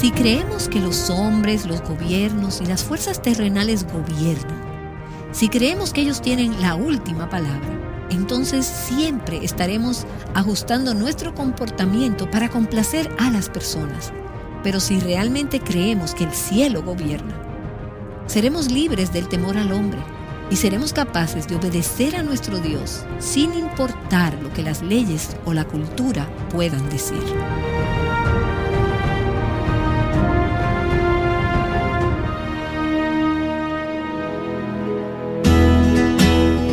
Si creemos que los hombres, los gobiernos y las fuerzas terrenales gobiernan, si creemos que ellos tienen la última palabra, entonces siempre estaremos ajustando nuestro comportamiento para complacer a las personas. Pero si realmente creemos que el cielo gobierna, seremos libres del temor al hombre y seremos capaces de obedecer a nuestro Dios sin importar lo que las leyes o la cultura puedan decir.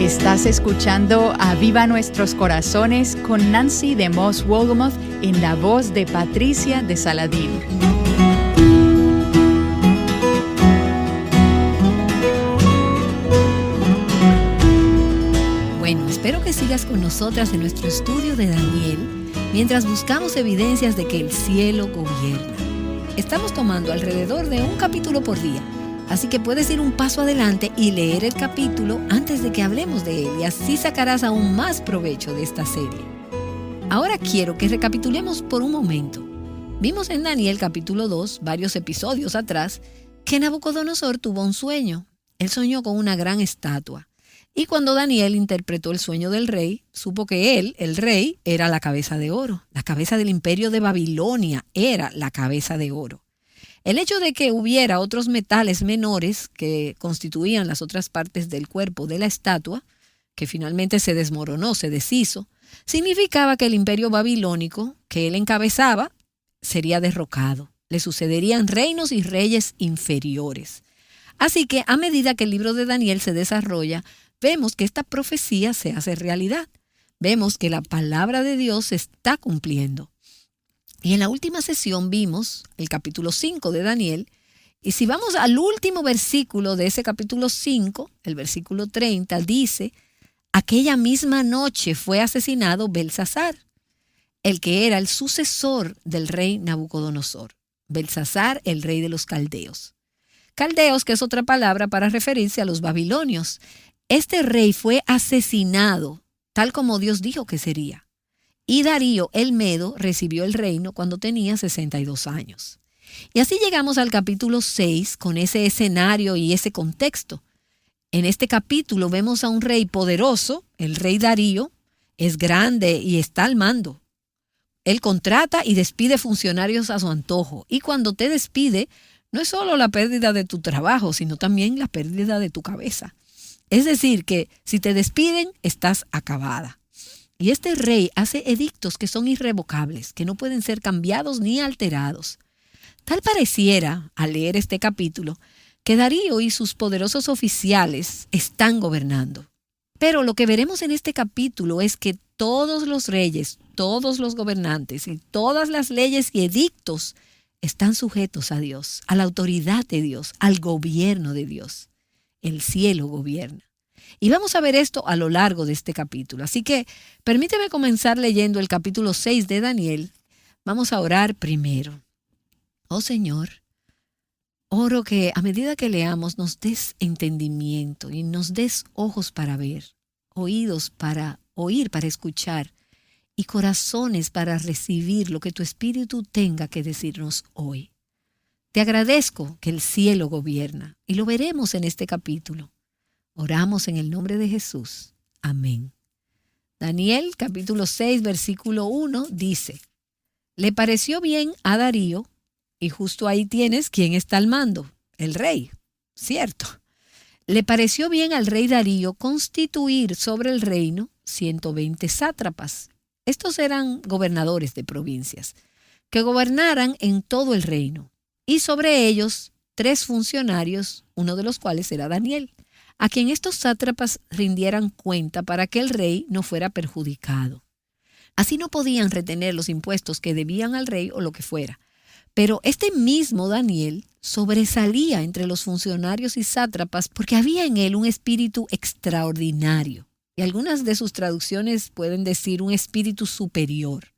Estás escuchando Aviva Nuestros Corazones con Nancy de Moss Wolgamoth en la voz de Patricia de Saladín. Bueno, espero que sigas con nosotras en nuestro estudio de Daniel mientras buscamos evidencias de que el cielo gobierna. Estamos tomando alrededor de un capítulo por día. Así que puedes ir un paso adelante y leer el capítulo antes de que hablemos de él y así sacarás aún más provecho de esta serie. Ahora quiero que recapitulemos por un momento. Vimos en Daniel capítulo 2, varios episodios atrás, que Nabucodonosor tuvo un sueño. Él soñó con una gran estatua. Y cuando Daniel interpretó el sueño del rey, supo que él, el rey, era la cabeza de oro. La cabeza del imperio de Babilonia era la cabeza de oro. El hecho de que hubiera otros metales menores que constituían las otras partes del cuerpo de la estatua, que finalmente se desmoronó, se deshizo, significaba que el imperio babilónico que él encabezaba sería derrocado. Le sucederían reinos y reyes inferiores. Así que a medida que el libro de Daniel se desarrolla, vemos que esta profecía se hace realidad. Vemos que la palabra de Dios se está cumpliendo. Y en la última sesión vimos el capítulo 5 de Daniel, y si vamos al último versículo de ese capítulo 5, el versículo 30, dice: aquella misma noche fue asesinado Belsasar, el que era el sucesor del rey Nabucodonosor. Belsasar, el rey de los caldeos. Caldeos, que es otra palabra para referirse a los babilonios. Este rey fue asesinado, tal como Dios dijo que sería. Y Darío el Medo recibió el reino cuando tenía 62 años. Y así llegamos al capítulo 6 con ese escenario y ese contexto. En este capítulo vemos a un rey poderoso, el rey Darío, es grande y está al mando. Él contrata y despide funcionarios a su antojo. Y cuando te despide, no es solo la pérdida de tu trabajo, sino también la pérdida de tu cabeza. Es decir, que si te despiden, estás acabada. Y este rey hace edictos que son irrevocables, que no pueden ser cambiados ni alterados. Tal pareciera, al leer este capítulo, que Darío y sus poderosos oficiales están gobernando. Pero lo que veremos en este capítulo es que todos los reyes, todos los gobernantes y todas las leyes y edictos están sujetos a Dios, a la autoridad de Dios, al gobierno de Dios. El cielo gobierna. Y vamos a ver esto a lo largo de este capítulo. Así que permíteme comenzar leyendo el capítulo 6 de Daniel. Vamos a orar primero. Oh Señor, oro que a medida que leamos nos des entendimiento y nos des ojos para ver, oídos para oír, para escuchar y corazones para recibir lo que tu Espíritu tenga que decirnos hoy. Te agradezco que el cielo gobierna y lo veremos en este capítulo. Oramos en el nombre de Jesús. Amén. Daniel, capítulo 6, versículo 1, dice: le pareció bien a Darío, y justo ahí tienes quién está al mando, el rey, ¿cierto? Le pareció bien al rey Darío constituir sobre el reino 120 sátrapas. Estos eran gobernadores de provincias, que gobernaran en todo el reino, y sobre ellos 3 funcionarios, uno de los cuales era Daniel, a quien estos sátrapas rindieran cuenta para que el rey no fuera perjudicado. Así no podían retener los impuestos que debían al rey o lo que fuera. Pero este mismo Daniel sobresalía entre los funcionarios y sátrapas porque había en él un espíritu extraordinario. Y algunas de sus traducciones pueden decir un espíritu superior.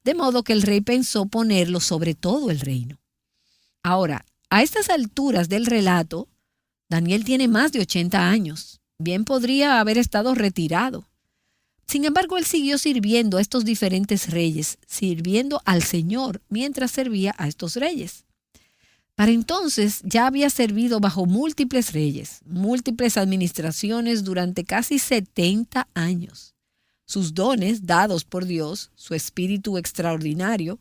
De modo que el rey pensó ponerlo sobre todo el reino. Ahora, a estas alturas del relato, Daniel tiene más de 80 años. Bien podría haber estado retirado. Sin embargo, él siguió sirviendo a estos diferentes reyes, sirviendo al Señor mientras servía a estos reyes. Para entonces ya había servido bajo múltiples reyes, múltiples administraciones durante casi 70 años. Sus dones, dados por Dios, su espíritu extraordinario,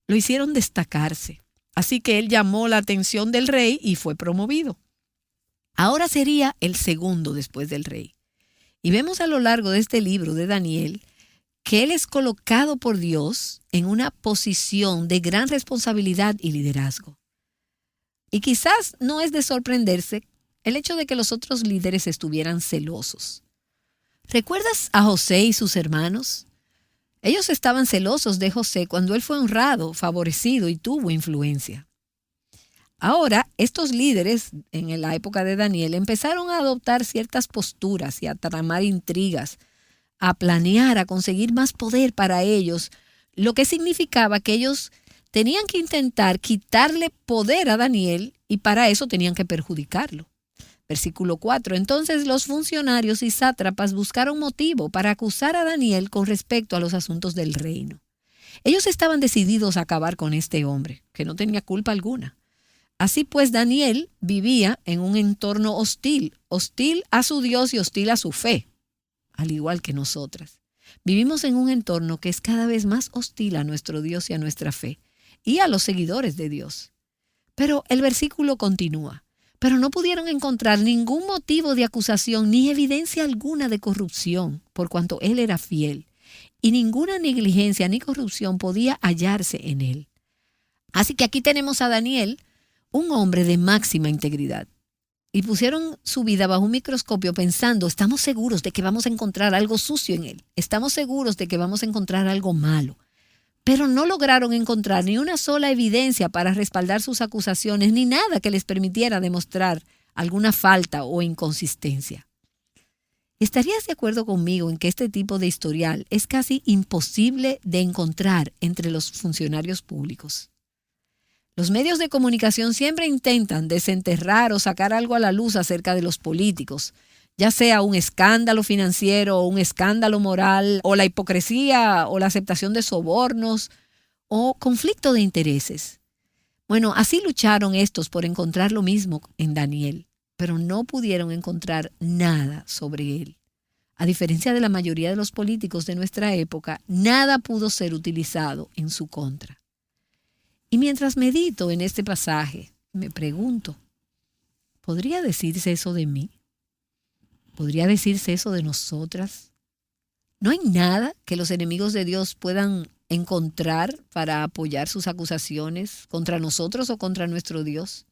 lo hicieron destacarse. Así que él llamó la atención del rey y fue promovido. Ahora sería el segundo después del rey. Y vemos a lo largo de este libro de Daniel que él es colocado por Dios en una posición de gran responsabilidad y liderazgo. Y quizás no es de sorprenderse el hecho de que los otros líderes estuvieran celosos. ¿Recuerdas a José y sus hermanos? Ellos estaban celosos de José cuando él fue honrado, favorecido y tuvo influencia. Ahora, estos líderes en la época de Daniel empezaron a adoptar ciertas posturas y a tramar intrigas, a planear, a conseguir más poder para ellos, lo que significaba que ellos tenían que intentar quitarle poder a Daniel y para eso tenían que perjudicarlo. Versículo 4. Entonces los funcionarios y sátrapas buscaron motivo para acusar a Daniel con respecto a los asuntos del reino. Ellos estaban decididos a acabar con este hombre, que no tenía culpa alguna. Así pues, Daniel vivía en un entorno hostil, hostil a su Dios y hostil a su fe, al igual que nosotras. Vivimos en un entorno que es cada vez más hostil a nuestro Dios y a nuestra fe, y a los seguidores de Dios. Pero el versículo continúa. Pero no pudieron encontrar ningún motivo de acusación ni evidencia alguna de corrupción, por cuanto él era fiel, y ninguna negligencia ni corrupción podía hallarse en él. Así que aquí tenemos a Daniel, un hombre de máxima integridad. Y pusieron su vida bajo un microscopio pensando, estamos seguros de que vamos a encontrar algo sucio en él. Estamos seguros de que vamos a encontrar algo malo. Pero no lograron encontrar ni una sola evidencia para respaldar sus acusaciones, ni nada que les permitiera demostrar alguna falta o inconsistencia. ¿Estarías de acuerdo conmigo en que este tipo de historial es casi imposible de encontrar entre los funcionarios públicos? Los medios de comunicación siempre intentan desenterrar o sacar algo a la luz acerca de los políticos, ya sea un escándalo financiero o un escándalo moral, o la hipocresía o la aceptación de sobornos o conflicto de intereses. Bueno, así lucharon estos por encontrar lo mismo en Daniel, pero no pudieron encontrar nada sobre él. A diferencia de la mayoría de los políticos de nuestra época, nada pudo ser utilizado en su contra. Y mientras medito en este pasaje, me pregunto, ¿podría decirse eso de mí? ¿Podría decirse eso de nosotras? ¿No hay nada que los enemigos de Dios puedan encontrar para apoyar sus acusaciones contra nosotros o contra nuestro Dios?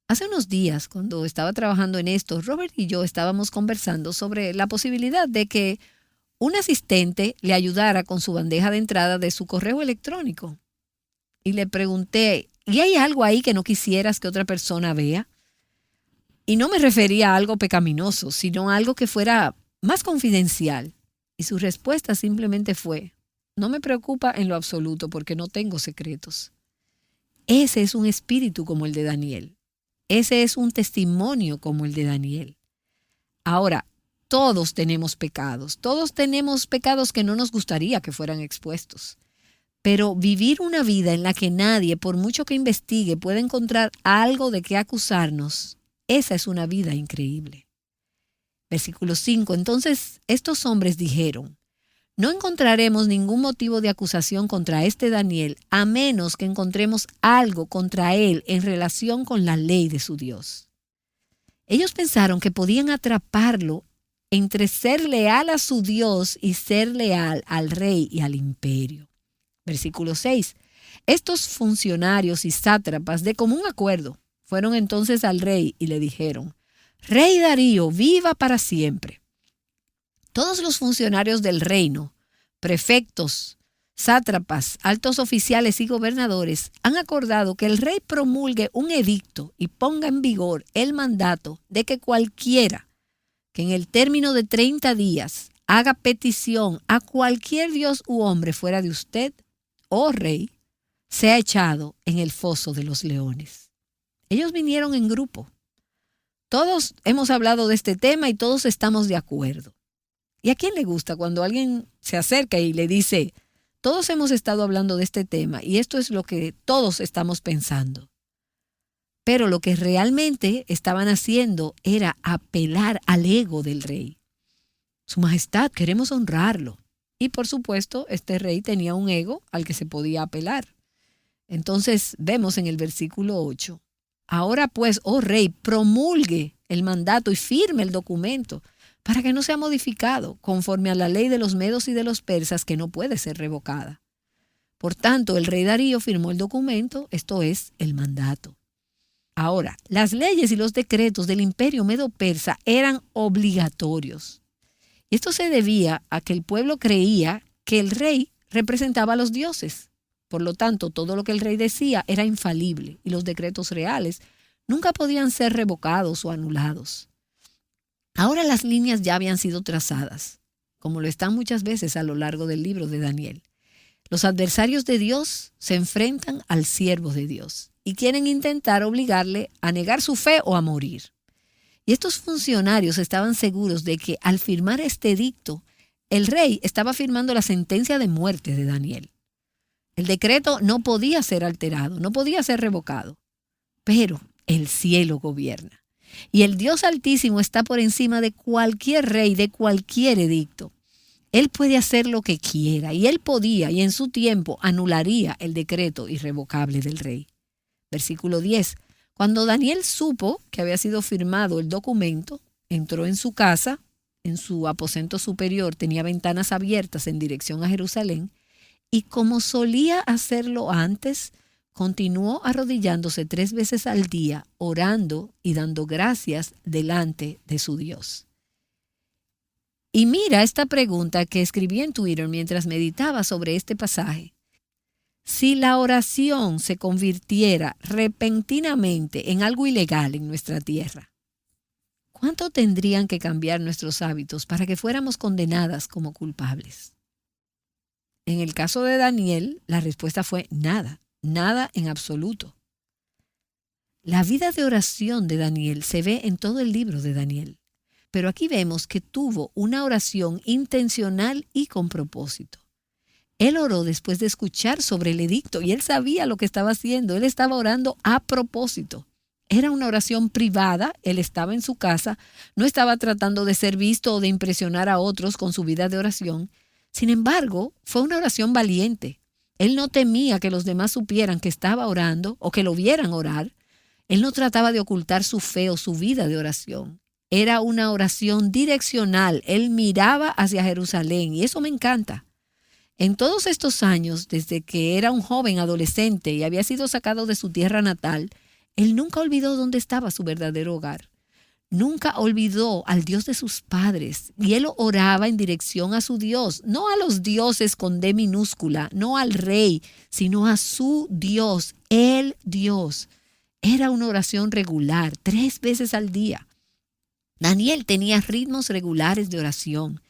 Hace unos días, cuando estaba trabajando en esto, Robert y yo estábamos conversando sobre la posibilidad de que un asistente le ayudara con su bandeja de entrada de su correo electrónico. Y le pregunté, ¿y hay algo ahí que no quisieras que otra persona vea? Y no me refería a algo pecaminoso, sino a algo que fuera más confidencial. Y su respuesta simplemente fue, no me preocupa en lo absoluto porque no tengo secretos. Ese es un espíritu como el de Daniel. Ese es un testimonio como el de Daniel. Ahora, todos tenemos pecados que no nos gustaría que fueran expuestos. Pero vivir una vida en la que nadie, por mucho que investigue, puede encontrar algo de qué acusarnos, esa es una vida increíble. Versículo 5. Entonces estos hombres dijeron, no encontraremos ningún motivo de acusación contra este Daniel, a menos que encontremos algo contra él en relación con la ley de su Dios. Ellos pensaron que podían atraparlo entre ser leal a su Dios y ser leal al rey y al imperio. Versículo 6. Estos funcionarios y sátrapas de común acuerdo fueron entonces al rey y le dijeron, Rey Darío, viva para siempre. Todos los funcionarios del reino, prefectos, sátrapas, altos oficiales y gobernadores han acordado que el rey promulgue un edicto y ponga en vigor el mandato de que cualquiera que en el término de 30 días haga petición a cualquier dios u hombre fuera de usted, oh rey, sea echado en el foso de los leones. Ellos vinieron en grupo. Todos hemos hablado de este tema y todos estamos de acuerdo. ¿Y a quién le gusta cuando alguien se acerca y le dice, todos hemos estado hablando de este tema y esto es lo que todos estamos pensando? Pero lo que realmente estaban haciendo era apelar al ego del rey. Su Majestad, queremos honrarlo. Y por supuesto, este rey tenía un ego al que se podía apelar. Entonces vemos en el versículo 8, ahora pues, oh rey, promulgue el mandato y firme el documento para que no sea modificado conforme a la ley de los medos y de los persas que no puede ser revocada. Por tanto, el rey Darío firmó el documento, esto es, el mandato. Ahora, las leyes y los decretos del imperio medo-persa eran obligatorios. Y esto se debía a que el pueblo creía que el rey representaba a los dioses. Por lo tanto, todo lo que el rey decía era infalible y los decretos reales nunca podían ser revocados o anulados. Ahora las líneas ya habían sido trazadas, como lo están muchas veces a lo largo del libro de Daniel. Los adversarios de Dios se enfrentan al siervo de Dios y quieren intentar obligarle a negar su fe o a morir. Y estos funcionarios estaban seguros de que al firmar este edicto, el rey estaba firmando la sentencia de muerte de Daniel. El decreto no podía ser alterado, no podía ser revocado. Pero el cielo gobierna. Y el Dios Altísimo está por encima de cualquier rey, de cualquier edicto. Él puede hacer lo que quiera y él podía y en su tiempo anularía el decreto irrevocable del rey. Versículo 10. Cuando Daniel supo que había sido firmado el documento, entró en su casa, en su aposento superior tenía ventanas abiertas en dirección a Jerusalén, y como solía hacerlo antes, continuó arrodillándose 3 veces al día, orando y dando gracias delante de su Dios. Y mira esta pregunta que escribí en Twitter mientras meditaba sobre este pasaje. Si la oración se convirtiera repentinamente en algo ilegal en nuestra tierra, ¿cuánto tendrían que cambiar nuestros hábitos para que fuéramos condenadas como culpables? En el caso de Daniel, la respuesta fue nada, nada en absoluto. La vida de oración de Daniel se ve en todo el libro de Daniel, pero aquí vemos que tuvo una oración intencional y con propósito. Él oró después de escuchar sobre el edicto y él sabía lo que estaba haciendo. Él estaba orando a propósito. Era una oración privada, él estaba en su casa, no estaba tratando de ser visto o de impresionar a otros con su vida de oración. Sin embargo, fue una oración valiente. Él no temía que los demás supieran que estaba orando o que lo vieran orar. Él no trataba de ocultar su fe o su vida de oración. Era una oración direccional. Él miraba hacia Jerusalén y eso me encanta. En todos estos años, desde que era un joven adolescente y había sido sacado de su tierra natal, él nunca olvidó dónde estaba su verdadero hogar. Nunca olvidó al Dios de sus padres y él oraba en dirección a su Dios, no a los dioses con D minúscula, no al rey, sino a su Dios, el Dios. Era una oración regular, 3 veces al día. Daniel tenía ritmos regulares de oración.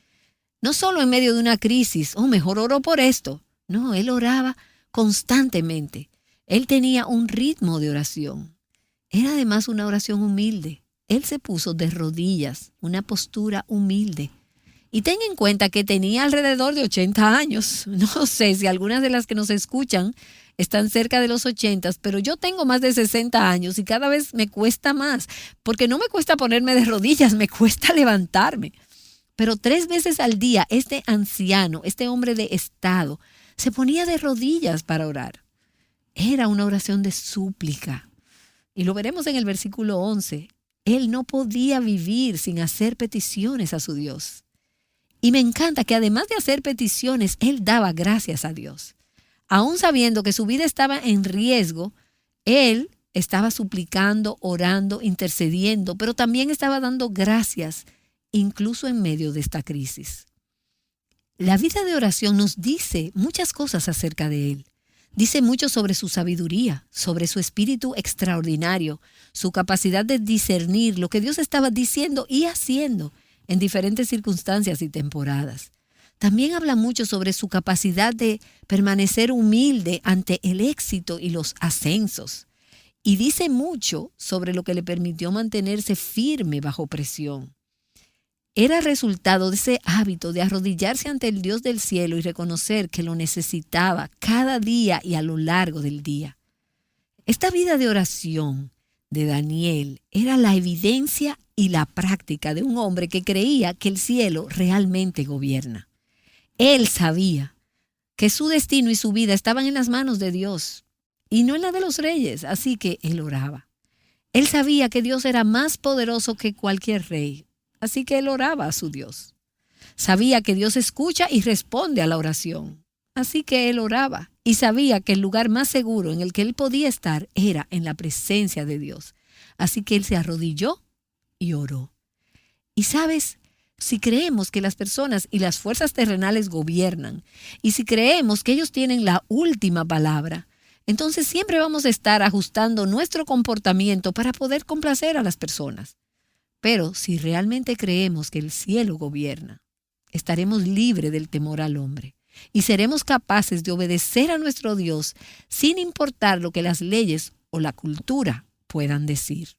No solo en medio de una crisis, mejor oró por esto. No, él oraba constantemente. Él tenía un ritmo de oración. Era además una oración humilde. Él se puso de rodillas, una postura humilde. Y ten en cuenta que tenía alrededor de 80 años. No sé si algunas de las que nos escuchan están cerca de los 80, pero yo tengo más de 60 años y cada vez me cuesta más, porque no me cuesta ponerme de rodillas, me cuesta levantarme. Pero 3 veces al día este anciano, este hombre de estado, se ponía de rodillas para orar. Era una oración de súplica. Y lo veremos en el versículo 11. Él no podía vivir sin hacer peticiones a su Dios. Y me encanta que además de hacer peticiones, él daba gracias a Dios. Aún sabiendo que su vida estaba en riesgo, él estaba suplicando, orando, intercediendo, pero también estaba dando gracias, incluso en medio de esta crisis. La vida de oración nos dice muchas cosas acerca de él. Dice mucho sobre su sabiduría, sobre su espíritu extraordinario, su capacidad de discernir lo que Dios estaba diciendo y haciendo en diferentes circunstancias y temporadas. También habla mucho sobre su capacidad de permanecer humilde ante el éxito y los ascensos. Y dice mucho sobre lo que le permitió mantenerse firme bajo presión. Era resultado de ese hábito de arrodillarse ante el Dios del cielo y reconocer que lo necesitaba cada día y a lo largo del día. Esta vida de oración de Daniel era la evidencia y la práctica de un hombre que creía que el cielo realmente gobierna. Él sabía que su destino y su vida estaban en las manos de Dios y no en la de los reyes, así que él oraba. Él sabía que Dios era más poderoso que cualquier rey, así que él oraba a su Dios. Sabía que Dios escucha y responde a la oración, así que él oraba. Y sabía que el lugar más seguro en el que él podía estar era en la presencia de Dios. Así que él se arrodilló y oró. Y sabes, si creemos que las personas y las fuerzas terrenales gobiernan, y si creemos que ellos tienen la última palabra, entonces siempre vamos a estar ajustando nuestro comportamiento para poder complacer a las personas. Pero si realmente creemos que el cielo gobierna, estaremos libres del temor al hombre. Y seremos capaces de obedecer a nuestro Dios sin importar lo que las leyes o la cultura puedan decir.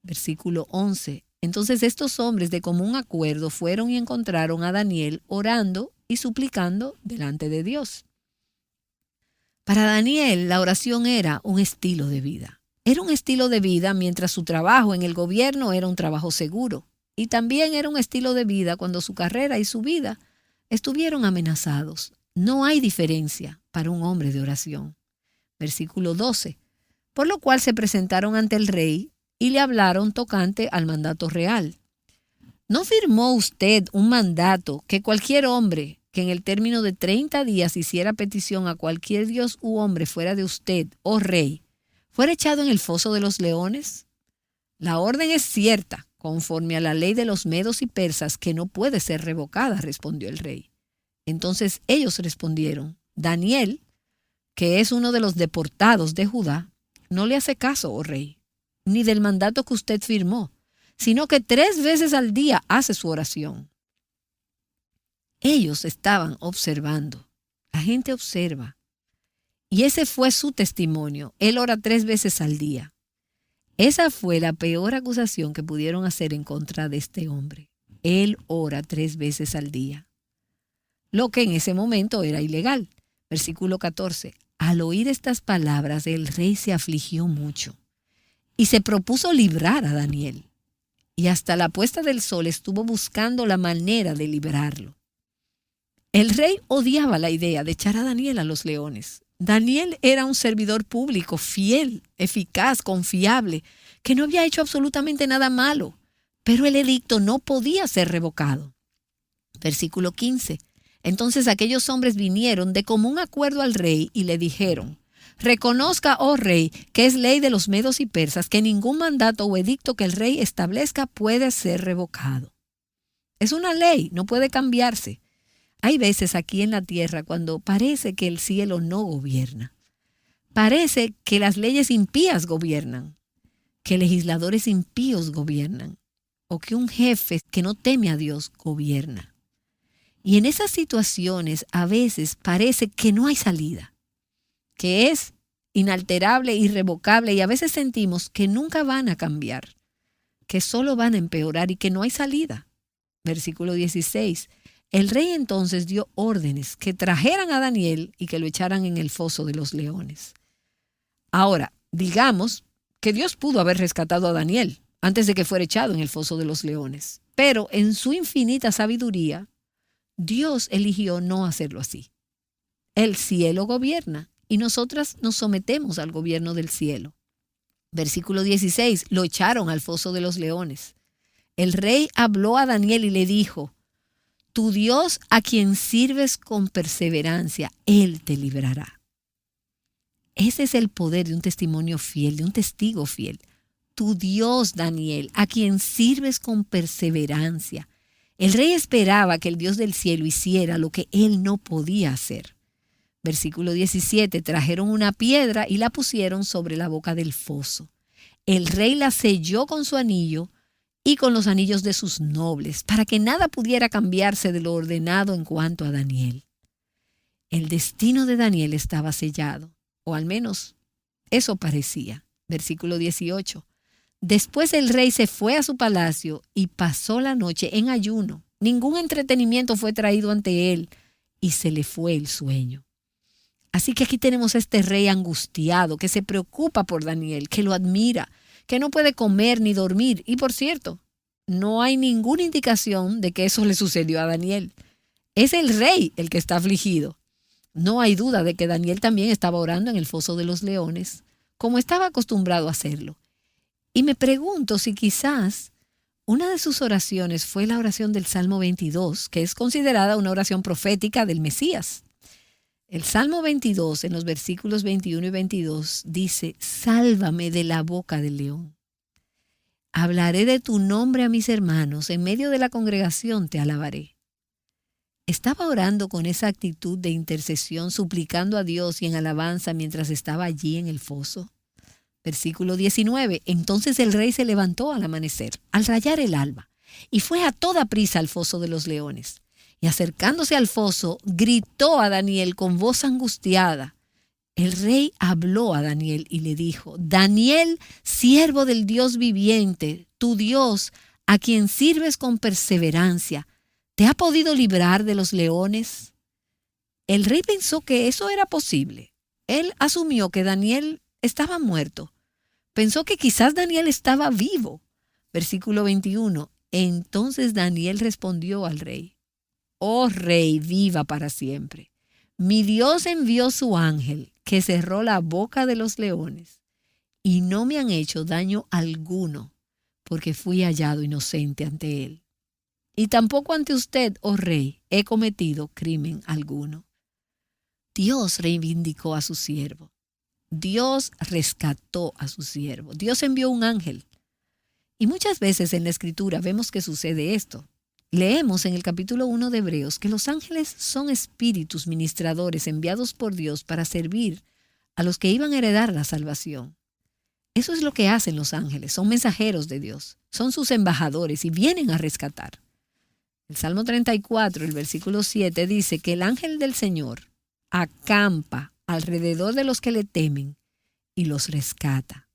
Versículo 11. Entonces estos hombres de común acuerdo fueron y encontraron a Daniel orando y suplicando delante de Dios. Para Daniel, la oración era un estilo de vida. Era un estilo de vida mientras su trabajo en el gobierno era un trabajo seguro. Y también era un estilo de vida cuando su carrera y su vida estuvieron amenazados. No hay diferencia para un hombre de oración. Versículo 12. Por lo cual se presentaron ante el rey y le hablaron tocante al mandato real. ¿No firmó usted un mandato que cualquier hombre que en el término de 30 días hiciera petición a cualquier dios u hombre fuera de usted, oh rey, fuera echado en el foso de los leones? La orden es cierta, conforme a la ley de los medos y persas, que no puede ser revocada, respondió el rey. Entonces ellos respondieron, Daniel, que es uno de los deportados de Judá, no le hace caso, oh rey, ni del mandato que usted firmó, sino que 3 veces al día hace su oración. Ellos estaban observando. La gente observa. Y ese fue su testimonio. Él ora 3 veces al día. Esa fue la peor acusación que pudieron hacer en contra de este hombre. Él ora 3 veces al día. Lo que en ese momento era ilegal. Versículo 14. Al oír estas palabras, el rey se afligió mucho y se propuso librar a Daniel. Y hasta la puesta del sol estuvo buscando la manera de librarlo. El rey odiaba la idea de echar a Daniel a los leones. Daniel era un servidor público, fiel, eficaz, confiable, que no había hecho absolutamente nada malo, pero el edicto no podía ser revocado. Versículo 15. Entonces aquellos hombres vinieron de común acuerdo al rey y le dijeron, reconozca, oh rey, que es ley de los medos y persas, que ningún mandato o edicto que el rey establezca puede ser revocado. Es una ley, no puede cambiarse. Hay veces aquí en la tierra cuando parece que el cielo no gobierna. Parece que las leyes impías gobiernan, que legisladores impíos gobiernan, o que un jefe que no teme a Dios gobierna. Y en esas situaciones a veces parece que no hay salida, que es inalterable, irrevocable, y a veces sentimos que nunca van a cambiar, que solo van a empeorar y que no hay salida. Versículo 16. El rey entonces dio órdenes que trajeran a Daniel y que lo echaran en el foso de los leones. Ahora, digamos que Dios pudo haber rescatado a Daniel antes de que fuera echado en el foso de los leones. Pero en su infinita sabiduría, Dios eligió no hacerlo así. El cielo gobierna y nosotras nos sometemos al gobierno del cielo. Versículo 16, lo echaron al foso de los leones. El rey habló a Daniel y le dijo, tu Dios a quien sirves con perseverancia, Él te librará. Ese es el poder de un testimonio fiel, de un testigo fiel. Tu Dios, Daniel, a quien sirves con perseverancia. El rey esperaba que el Dios del cielo hiciera lo que él no podía hacer. Versículo 17, trajeron una piedra y la pusieron sobre la boca del foso. El rey la selló con su anillo y con los anillos de sus nobles, para que nada pudiera cambiarse de lo ordenado en cuanto a Daniel. El destino de Daniel estaba sellado, o al menos eso parecía. Versículo 18. Después el rey se fue a su palacio y pasó la noche en ayuno. Ningún entretenimiento fue traído ante él y se le fue el sueño. Así que aquí tenemos a este rey angustiado que se preocupa por Daniel, que lo admira, que no puede comer ni dormir. Y por cierto, no hay ninguna indicación de que eso le sucedió a Daniel. Es el rey el que está afligido. No hay duda de que Daniel también estaba orando en el foso de los leones, como estaba acostumbrado a hacerlo. Y me pregunto si quizás una de sus oraciones fue la oración del Salmo 22, que es considerada una oración profética del Mesías. El Salmo 22, en los versículos 21 y 22, dice: sálvame de la boca del león. Hablaré de tu nombre a mis hermanos, en medio de la congregación te alabaré. Estaba orando con esa actitud de intercesión, suplicando a Dios y en alabanza mientras estaba allí en el foso. Versículo 19. Entonces el rey se levantó al amanecer, al rayar el alba, y fue a toda prisa al foso de los leones. Y acercándose al foso, gritó a Daniel con voz angustiada. El rey habló a Daniel y le dijo: Daniel, siervo del Dios viviente, tu Dios, a quien sirves con perseverancia, ¿te ha podido librar de los leones? El rey pensó que eso era posible. Él asumió que Daniel estaba muerto. Pensó que quizás Daniel estaba vivo. Versículo 21. Entonces Daniel respondió al rey: Oh rey, viva para siempre. Mi Dios envió su ángel, que cerró la boca de los leones, y no me han hecho daño alguno, porque fui hallado inocente ante él. Y tampoco ante usted, oh rey, he cometido crimen alguno. Dios reivindicó a su siervo. Dios rescató a su siervo. Dios envió un ángel. Y muchas veces en la Escritura vemos que sucede esto. Leemos en el capítulo 1 de Hebreos que los ángeles son espíritus ministradores enviados por Dios para servir a los que iban a heredar la salvación. Eso es lo que hacen los ángeles. Son mensajeros de Dios. Son sus embajadores y vienen a rescatar. El Salmo 34, el versículo 7 dice que el ángel del Señor acampa alrededor de los que le temen y los rescata.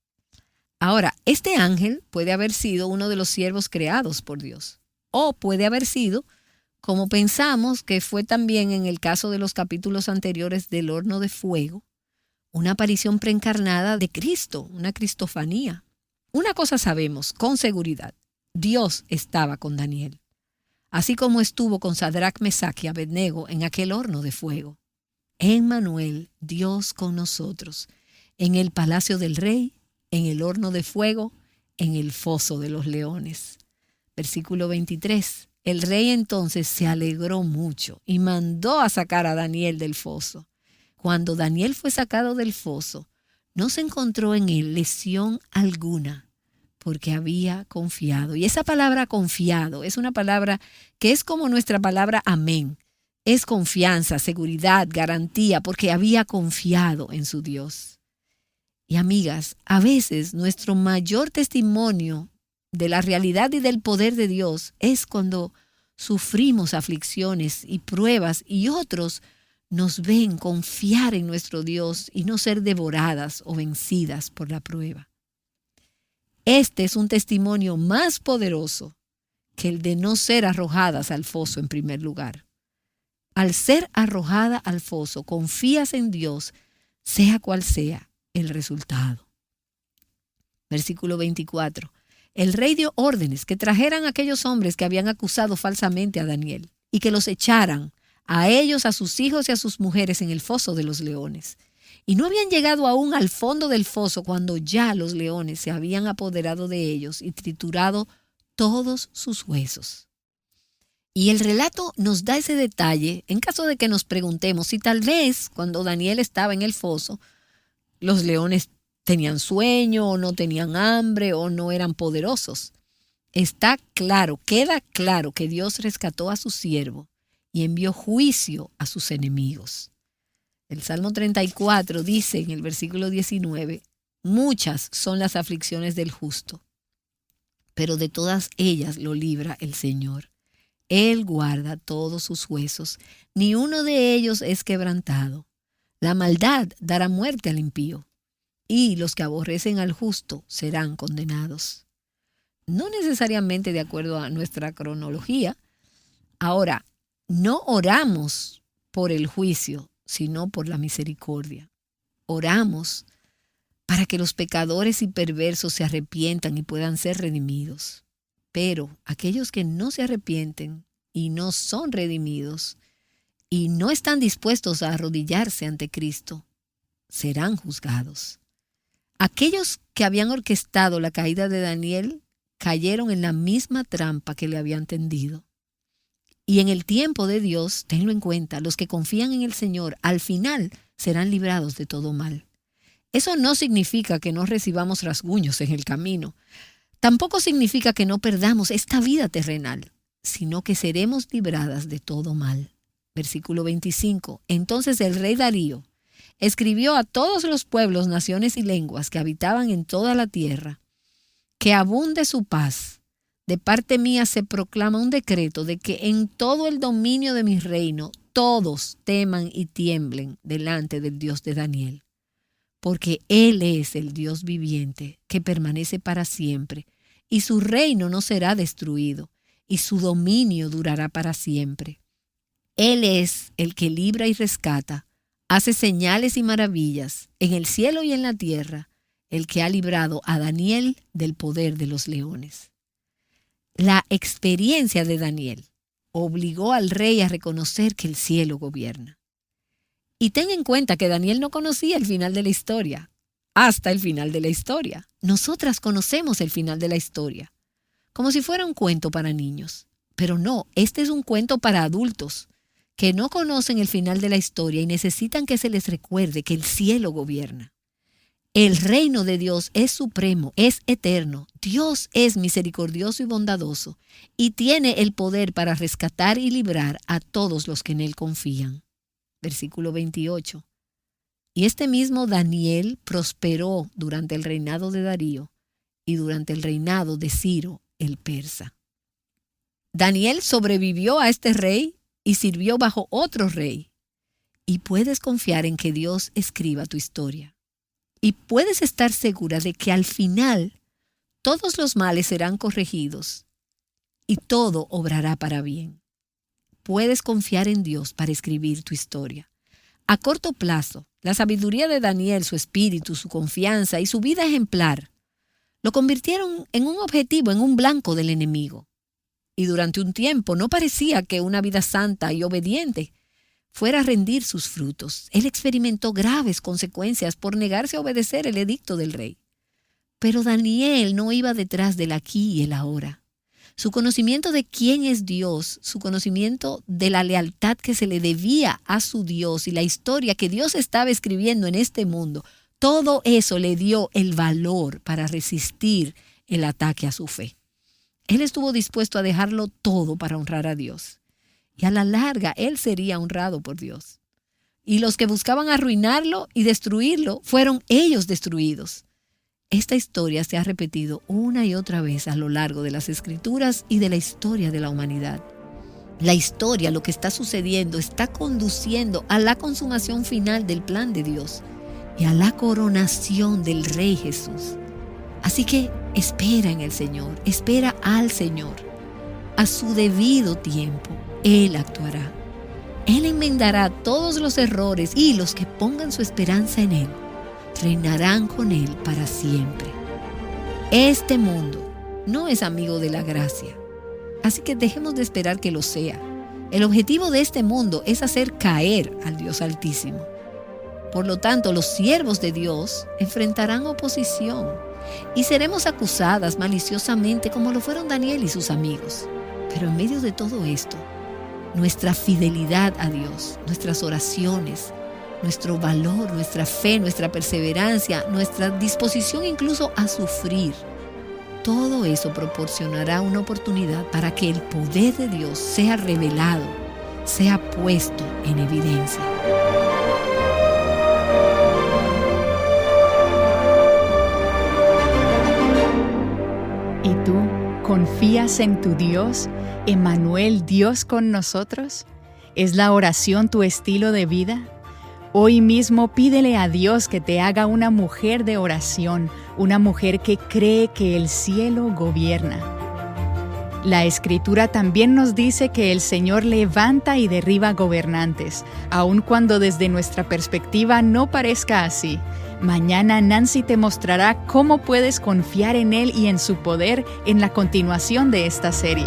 Ahora, este ángel puede haber sido uno de los siervos creados por Dios. O puede haber sido, como pensamos que fue también en el caso de los capítulos anteriores del horno de fuego, una aparición preencarnada de Cristo, una cristofanía. Una cosa sabemos con seguridad: Dios estaba con Daniel, así como estuvo con Sadrach, Mesach y Abednego en aquel horno de fuego. Emmanuel, Dios con nosotros, en el palacio del rey, en el horno de fuego, en el foso de los leones. Versículo 23. El rey entonces se alegró mucho y mandó a sacar a Daniel del foso. Cuando Daniel fue sacado del foso, no se encontró en él lesión alguna, porque había confiado. Y esa palabra confiado es una palabra que es como nuestra palabra amén. Es confianza, seguridad, garantía, porque había confiado en su Dios. Y amigas, a veces nuestro mayor testimonio de la realidad y del poder de Dios es cuando sufrimos aflicciones y pruebas y otros nos ven confiar en nuestro Dios y no ser devoradas o vencidas por la prueba. Este es un testimonio más poderoso que el de no ser arrojadas al foso en primer lugar. Al ser arrojada al foso, confías en Dios, sea cual sea el resultado. Versículo 24. El rey dio órdenes que trajeran a aquellos hombres que habían acusado falsamente a Daniel y que los echaran a ellos, a sus hijos y a sus mujeres en el foso de los leones. Y no habían llegado aún al fondo del foso cuando ya los leones se habían apoderado de ellos y triturado todos sus huesos. Y el relato nos da ese detalle en caso de que nos preguntemos si tal vez cuando Daniel estaba en el foso, los leones tenían sueño o no tenían hambre o no eran poderosos. Está claro, queda claro que Dios rescató a su siervo y envió juicio a sus enemigos. El Salmo 34 dice en el versículo 19, muchas son las aflicciones del justo, pero de todas ellas lo libra el Señor. Él guarda todos sus huesos, ni uno de ellos es quebrantado. La maldad dará muerte al impío, y los que aborrecen al justo serán condenados. No necesariamente de acuerdo a nuestra cronología. Ahora, no oramos por el juicio, sino por la misericordia. Oramos para que los pecadores y perversos se arrepientan y puedan ser redimidos. Pero aquellos que no se arrepienten y no son redimidos y no están dispuestos a arrodillarse ante Cristo, serán juzgados. Aquellos que habían orquestado la caída de Daniel cayeron en la misma trampa que le habían tendido. Y en el tiempo de Dios, tenlo en cuenta, los que confían en el Señor al final serán librados de todo mal. Eso no significa que no recibamos rasguños en el camino. Tampoco significa que no perdamos esta vida terrenal, sino que seremos libradas de todo mal. Versículo 25. Entonces el rey Darío escribió a todos los pueblos, naciones y lenguas que habitaban en toda la tierra, que abunde su paz. De parte mía se proclama un decreto de que en todo el dominio de mi reino todos teman y tiemblen delante del Dios de Daniel. Porque Él es el Dios viviente que permanece para siempre, y su reino no será destruido, y su dominio durará para siempre. Él es el que libra y rescata, hace señales y maravillas en el cielo y en la tierra, el que ha librado a Daniel del poder de los leones. La experiencia de Daniel obligó al rey a reconocer que el cielo gobierna. Y ten en cuenta que Daniel no conocía el final de la historia, hasta el final de la historia. Nosotras conocemos el final de la historia, como si fuera un cuento para niños. Pero no, este es un cuento para adultos, que no conocen el final de la historia y necesitan que se les recuerde que el cielo gobierna. El reino de Dios es supremo, es eterno. Dios es misericordioso y bondadoso, y tiene el poder para rescatar y librar a todos los que en Él confían. Versículo 28. Y este mismo Daniel prosperó durante el reinado de Darío y durante el reinado de Ciro el persa. Daniel sobrevivió a este rey y sirvió bajo otro rey. Y puedes confiar en que Dios escriba tu historia. Y puedes estar segura de que al final todos los males serán corregidos y todo obrará para bien. Puedes confiar en Dios para escribir tu historia. A corto plazo, la sabiduría de Daniel, su espíritu, su confianza y su vida ejemplar lo convirtieron en un objetivo, en un blanco del enemigo. Y durante un tiempo no parecía que una vida santa y obediente fuera a rendir sus frutos. Él experimentó graves consecuencias por negarse a obedecer el edicto del rey. Pero Daniel no iba detrás del aquí y el ahora. Su conocimiento de quién es Dios, su conocimiento de la lealtad que se le debía a su Dios y la historia que Dios estaba escribiendo en este mundo, todo eso le dio el valor para resistir el ataque a su fe. Él estuvo dispuesto a dejarlo todo para honrar a Dios. Y a la larga, él sería honrado por Dios. Y los que buscaban arruinarlo y destruirlo, fueron ellos destruidos. Esta historia se ha repetido una y otra vez a lo largo de las Escrituras y de la historia de la humanidad. La historia, lo que está sucediendo, está conduciendo a la consumación final del plan de Dios y a la coronación del Rey Jesús. Así que espera en el Señor, espera al Señor. A su debido tiempo, Él actuará. Él enmendará todos los errores y los que pongan su esperanza en Él reinarán con Él para siempre. Este mundo no es amigo de la gracia, así que dejemos de esperar que lo sea. El objetivo de este mundo es hacer caer al Dios Altísimo. Por lo tanto, los siervos de Dios enfrentarán oposición y seremos acusadas maliciosamente como lo fueron Daniel y sus amigos. Pero en medio de todo esto, nuestra fidelidad a Dios, nuestras oraciones, nuestro valor, nuestra fe, nuestra perseverancia, nuestra disposición incluso a sufrir, todo eso proporcionará una oportunidad para que el poder de Dios sea revelado, sea puesto en evidencia. ¿Y tú confías en tu Dios, Emmanuel, Dios con nosotros? ¿Es la oración tu estilo de vida? Hoy mismo pídele a Dios que te haga una mujer de oración, una mujer que cree que el cielo gobierna. La Escritura también nos dice que el Señor levanta y derriba gobernantes, aun cuando desde nuestra perspectiva no parezca así. Mañana Nancy te mostrará cómo puedes confiar en Él y en su poder en la continuación de esta serie.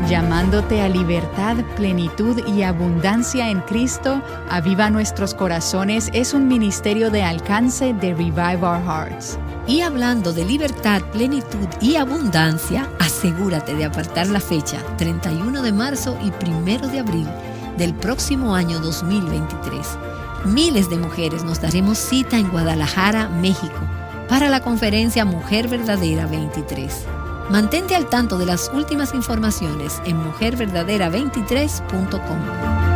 Llamándote a libertad, plenitud y abundancia en Cristo, Aviva Nuestros Corazones es un ministerio de alcance de Revive Our Hearts. Y hablando de libertad, plenitud y abundancia, asegúrate de apartar la fecha 31 de marzo y 1 de abril del próximo año 2023. Miles de mujeres nos daremos cita en Guadalajara, México, para la conferencia Mujer Verdadera 23. Mantente al tanto de las últimas informaciones en mujerverdadera23.com.